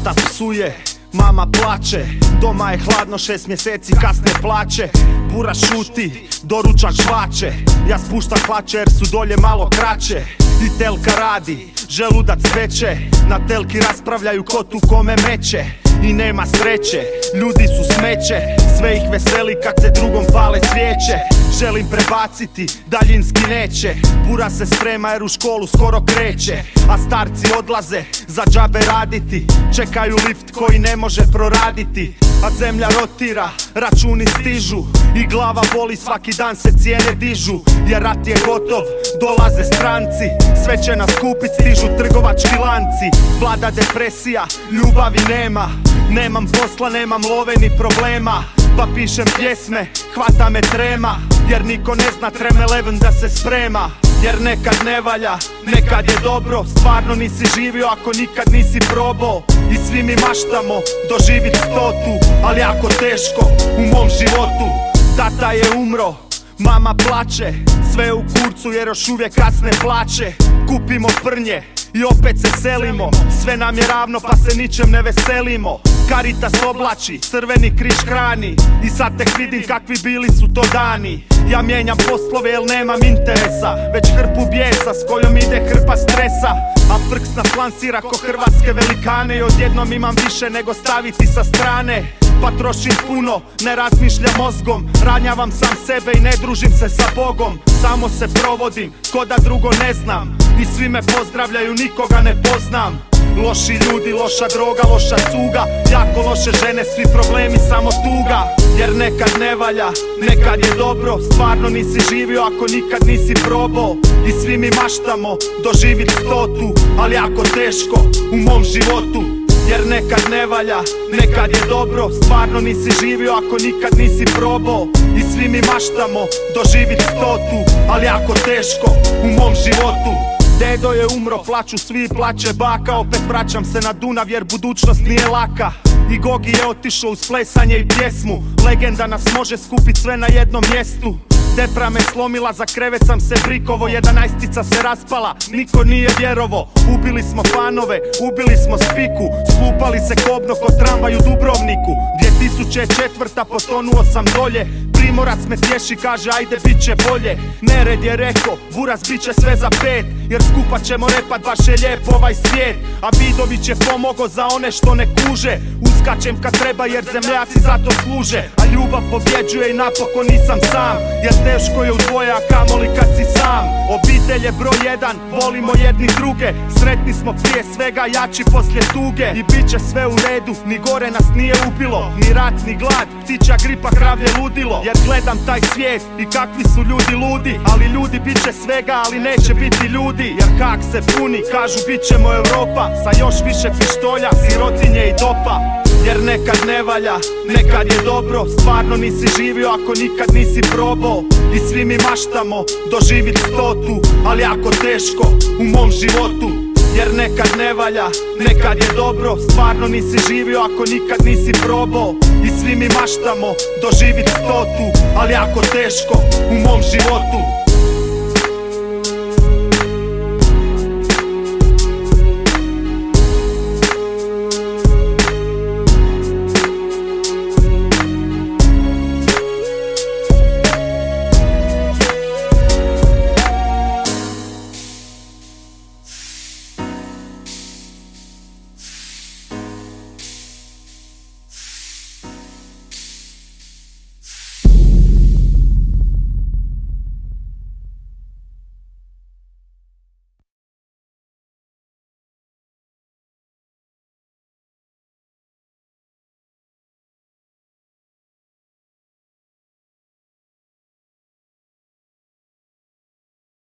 Tata psuje, mama plače, doma je hladno 6 mjeseci kasne plaće. Bura šuti, doručak žvače, ja spuštam hlače jer su dolje malo kraće. I telka radi, želudac peče, na telki raspravljaju ko tu kome meće. I nema sreće, ljudi su smeće, sve ih veseli kad se drugom pale svijeće. Želim prebaciti, daljinski neće, bura se sprema jer u školu skoro kreće. A starci odlaze za džabe raditi, čekaju lift koji ne može proraditi. A zemlja rotira, računi stižu i glava boli, svaki dan se cijene dižu. Jer rat je gotov, dolaze stranci, sve će nas kupit, stižu trgovački lanci. Vlada depresija, ljubavi nema, nemam posla, nemam love ni problema. Pa pišem pjesme, hvata me trema, jer niko ne zna Treme 11 da se sprema. Jer nekad ne valja, nekad je dobro, stvarno nisi živio ako nikad nisi probao. I svi mi maštamo doživit 100, ali jako teško u mom životu. Tata je umro, mama plače, sve je u kurcu jer još uvijek kasne plaće. Kupimo prnje i opet se selimo, sve nam je ravno pa se ničem ne veselimo. Caritas oblači, Crveni križ hrani, i sad tek vidim kakvi bili su to dani. Ja mijenjam poslove jer nemam interesa, već hrpu bijesa s kojom ide hrpa stresa. A Frks nas lansira ko hrvatske velikane i odjednom imam više nego staviti sa strane. Pa trošim puno, ne razmišljam mozgom, ranjavam sam sebe i ne družim se sa Bogom. Samo se provodim, ko da drugo ne znam, i svi me pozdravljaju, nikoga ne poznam. Loši ljudi, loša droga, loša cuga, jako loše žene, svi problemi, samo tuga. Jer nekad ne valja, nekad je dobro, stvarno nisi živio ako nikad nisi probao. I svi mi maštamo doživit 100, ali jako teško u mom životu. Jer nekad ne valja, nekad je dobro, stvarno nisi živio ako nikad nisi probao. I svi mi maštamo doživit 100, ali jako teško u mom životu. Dedo je umro, plaču svi, plaće baka, opet vraćam se na Dunav jer budućnost nije laka. I Gogi je otišao uz plesanje i pjesmu, legenda nas može skupit sve na jednom mjestu. Depra me slomila, za krevet sam se brikovo, 11-tica se raspala, niko nije vjerovo. Ubili smo fanove, ubili smo Spiku, slupali se kobno ko tramvaj u Dubrovniku. 2004. potonuo sam dolje, Primorac me tješi, kaže ajde bit će bolje. Nered je rekao, Buras bit će sve za 5, jer skupa ćemo repat, baš je lijep ovaj svijet. A Vidović je pomogao za one što ne kuže, uskačem kad treba jer zemljaci za to služe. A ljubav pobjeđuje i napokon nisam sam, jer teško je u dvoje, a kamoli kad si sam. Obitelj je broj 1, volimo jedni druge, sretni smo prije svega, jači poslije tuge. I bit će sve u redu, ni gore nas nije ubilo, ni rat, ni glad, ptičja gripa, kravlje ludilo. Jer gledam taj svijet i kakvi su ljudi ludi, ali ljudi bit će svega, ali neće biti ljudi. Jer Haag se puni, kažu bit ćemo Europa, sa još više pištolja, sirotinje i dopa. Jer nekad ne valja, nekad je dobro, stvarno nisi živio ako nikad nisi probao. I svi mi maštamo doživit 100, ali jako teško u mom životu. Jer nekad ne valja, nekad je dobro, stvarno nisi živio ako nikad nisi probao. I svi mi maštamo doživit 100, ali jako teško u mom životu.